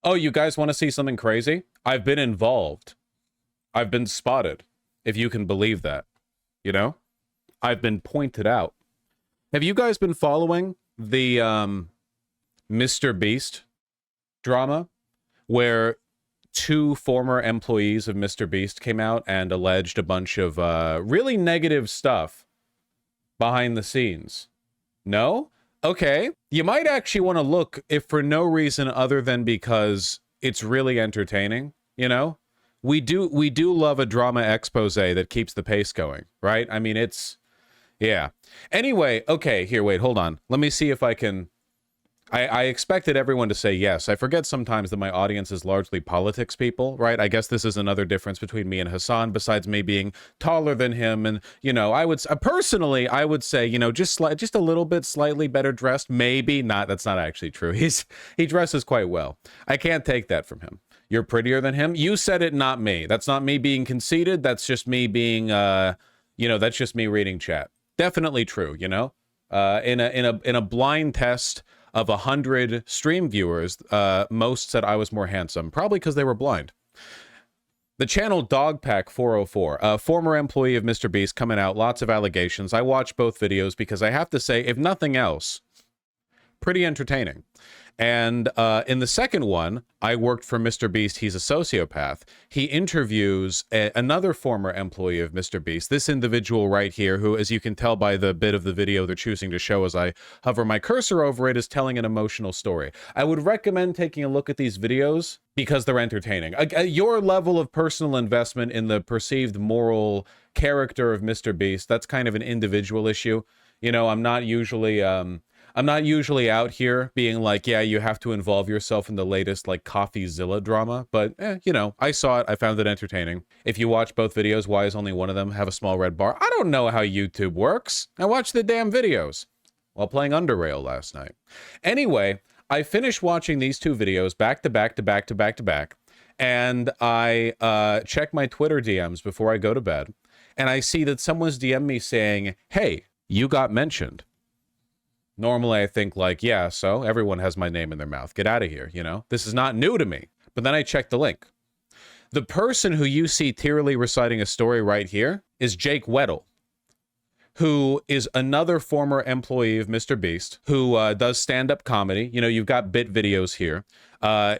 Oh, you guys want to see something crazy? I've been involved. I've been spotted, if you can believe that. You know? I've been pointed out. Have you guys been following the Mr. Beast drama where two former employees of Mr. Beast came out and alleged a bunch of really negative stuff behind the scenes? No? Okay. You might actually want to look, if for no reason other than because it's really entertaining, you know? We do love a drama expose that keeps the pace going, right? I mean, it's... yeah. Anyway, okay, here, wait, hold on. Let me see if I can... I expected everyone to say yes. I forget sometimes that my audience is largely politics people, right? I guess this is another difference between me and Hassan, besides me being taller than him. And, you know, I would... personally, I would say, you know, just a little bit slightly better dressed. Maybe not. That's not actually true. He dresses quite well. I can't take that from him. You're prettier than him. You said it, not me. That's not me being conceited. That's just me being, you know, that's just me reading chat. Definitely true, you know? In a blind test of 100 stream viewers, most said I was more handsome, probably because they were blind. The channel Dogpack404, a former employee of Mr. Beast, coming out, lots of allegations. I watched both videos because I have to say, if nothing else, pretty entertaining. And in the second one, I worked for Mr. Beast. He's a sociopath. He interviews another former employee of Mr. Beast, this individual right here, who, as you can tell by the bit of the video they're choosing to show as I hover my cursor over it, is telling an emotional story. I would recommend taking a look at these videos because they're entertaining. Your level of personal investment in the perceived moral character of Mr. Beast, that's kind of an individual issue. You know, I'm not usually out here being like, yeah, you have to involve yourself in the latest, like, CoffeeZilla drama. But, you know, I saw it. I found it entertaining. If you watch both videos, why is only one of them have a small red bar? I don't know how YouTube works. I watched the damn videos while playing Underrail last night. Anyway, I finished watching these two videos back to back to back to back to back. And I check my Twitter DMs before I go to bed. And I see that someone's DM me saying, hey, you got mentioned. Normally, I think like, yeah, so everyone has my name in their mouth. Get out of here, you know? This is not new to me. But then I checked the link. The person who you see tearily reciting a story right here is Jake Weddle, who is another former employee of Mr. Beast, who does stand-up comedy. You know, you've got bit videos here.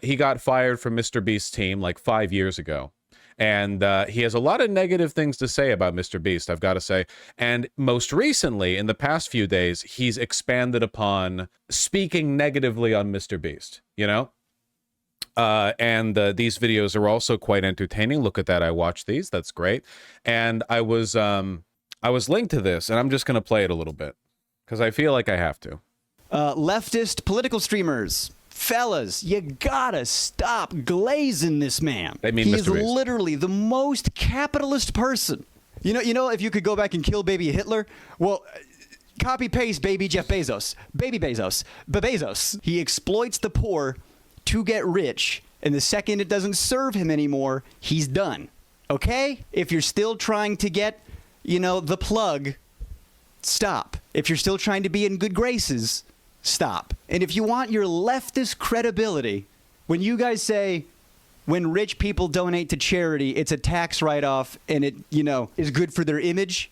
He got fired from Mr. Beast's team like 5 years ago. And he has a lot of negative things to say about Mr. Beast, I've got to say. And most recently, in the past few days, he's expanded upon speaking negatively on Mr. Beast, you know? And these videos are also quite entertaining. Look at that. I watched these. That's great. And I was linked to this, and I'm just going to play it a little bit because I feel like I have to. Leftist political streamers. Fellas, you gotta stop glazing this man. They mean he Mr. is Beast. literally the most capitalist person. You know, if you could go back and kill baby Hitler, well, copy paste baby Jeff Bezos, baby Bezos, Bezos. He exploits the poor to get rich, and the second it doesn't serve him anymore, he's done. Okay? If you're still trying to get, you know, the plug, stop. If you're still trying to be in good graces, stop. And if you want your leftist credibility, when you guys say when rich people donate to charity, it's a tax write-off and it, you know, is good for their image,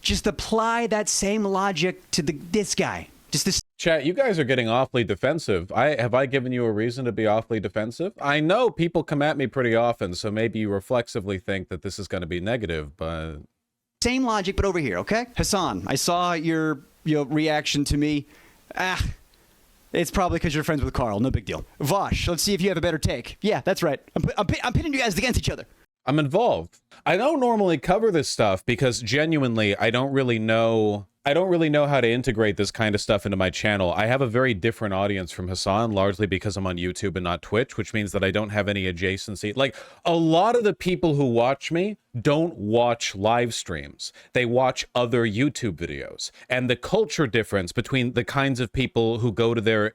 just apply that same logic to this guy. Just this. Chat, you guys are getting awfully defensive. Have I given you a reason to be awfully defensive? I know people come at me pretty often, so maybe you reflexively think that this is going to be negative, but... Same logic, but over here, okay? Hassan, I saw your reaction to me. It's probably because you're friends with Carl. No big deal. Vosh, let's see if you have a better take. Yeah, that's right. I'm pitting you guys against each other. I'm involved. I don't normally cover this stuff because genuinely, I don't really know how to integrate this kind of stuff into my channel. I have a very different audience from Hassan, largely because I'm on YouTube and not Twitch, which means that I don't have any adjacency. Like, a lot of the people who watch me don't watch live streams. They watch other YouTube videos. And the culture difference between the kinds of people who go to their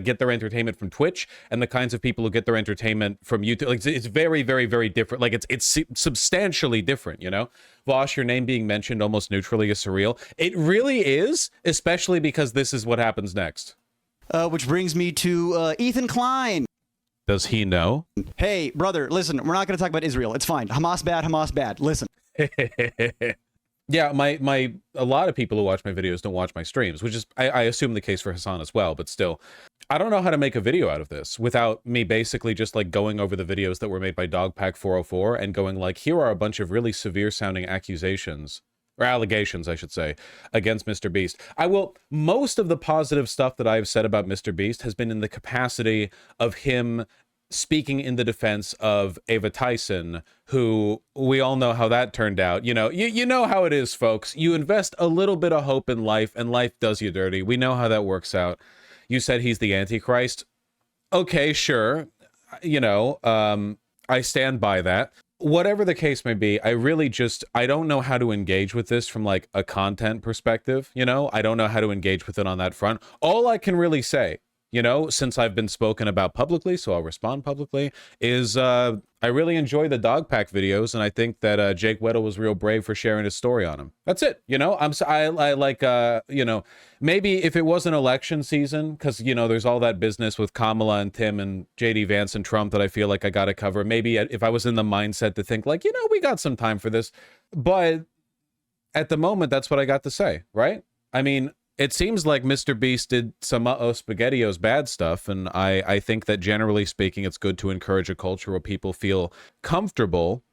get their entertainment from Twitch and the kinds of people who get their entertainment from YouTube, like, it's very, very, very different. Like, it's substantially different, you know? Vosh, your name being mentioned almost neutrally is surreal. It really is, especially because this is what happens next. Which brings me to Ethan Klein. Does he know? Hey, brother, listen, we're not going to talk about Israel. It's fine. Hamas bad, Hamas bad. Listen. Yeah, a lot of people who watch my videos don't watch my streams, which is I assume the case for Hassan as well, but still, I don't know how to make a video out of this without me basically just like going over the videos that were made by Dogpack 404 and going like, here are a bunch of really severe sounding accusations, or allegations, I should say, against Mr. Beast. Most of the positive stuff that I've said about Mr. Beast has been in the capacity of him speaking in the defense of Ava Tyson, who we all know how that turned out. You know how it is, folks. You invest a little bit of hope in life, and life does you dirty. We know how that works out. You said he's the Antichrist. Okay, sure. I stand by that. Whatever the case may be, I don't know how to engage with this from like a content perspective. I don't know how to engage with it on that front. All I can really say, since I've been spoken about publicly, so I'll respond publicly, is I really enjoy the Dogpack videos, and I think that Jake Weddle was real brave for sharing his story on him. That's it. Maybe if it was an election season, because, there's all that business with Kamala and Tim and JD Vance and Trump that I feel like I got to cover. Maybe if I was in the mindset to think like, we got some time for this. But at the moment, that's what I got to say, right? I mean, it seems like Mr. Beast did some SpaghettiOs bad stuff, and I think that generally speaking, it's good to encourage a culture where people feel comfortable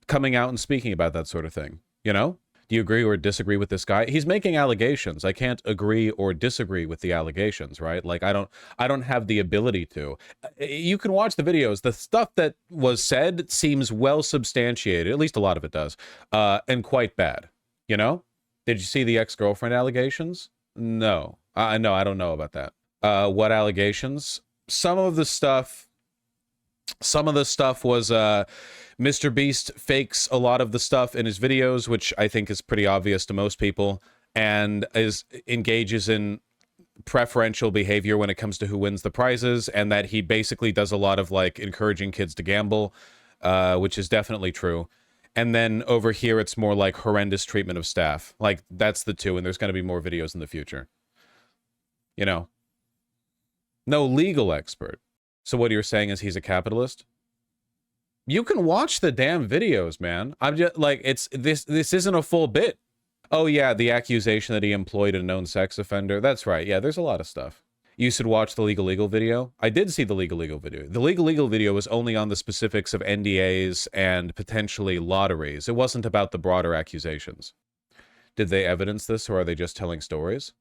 coming out and speaking about that sort of thing. Do you agree or disagree with this guy? He's making allegations. I can't agree or disagree with the allegations, right? Like I don't have the ability to. You can watch the videos. The stuff that was said seems well substantiated, at least a lot of it does, and quite bad. Did you see the ex-girlfriend allegations? No. No, I don't know about that. What allegations? Some of the stuff was Mr. Beast fakes a lot of the stuff in his videos, which I think is pretty obvious to most people, and engages in preferential behavior when it comes to who wins the prizes, and that he basically does a lot of like encouraging kids to gamble, which is definitely true. And then over here, it's more like horrendous treatment of staff. Like, that's the two, and there's going to be more videos in the future. No legal expert. So what you're saying is he's a capitalist? You can watch the damn videos, man. I'm just like, this isn't a full bit. Oh yeah, the accusation that he employed a known sex offender. That's right. Yeah, there's a lot of stuff. You should watch the Legal video. I did see the Legal video. The Legal video was only on the specifics of NDAs and potentially lotteries. It wasn't about the broader accusations. Did they evidence this, or are they just telling stories?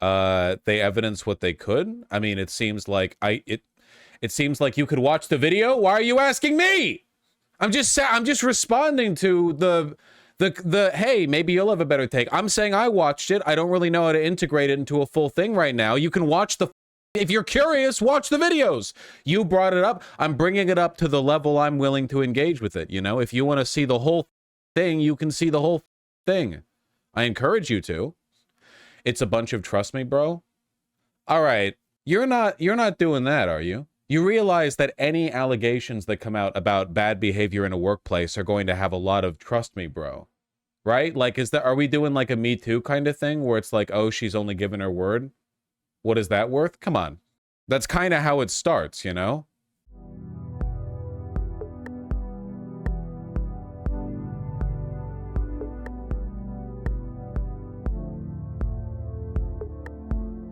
They evidence what they could. I mean, it seems like it seems like you could watch the video. Why are you asking me? I'm just responding to the hey, maybe you'll have a better take. I'm saying I watched it. I don't really know how to integrate it into a full thing right now. You can watch if you're curious, watch the videos. You brought it up. I'm bringing it up to the level I'm willing to engage with it. If you want to see the whole thing, you can see the whole thing. I encourage you to. It's a bunch of trust me, bro. All right. You're not doing that, are you? You realize that any allegations that come out about bad behavior in a workplace are going to have a lot of trust me, bro. Right? Like, are we doing like a Me Too kind of thing where it's like, oh, she's only given her word? What is that worth? Come on. That's kind of how it starts,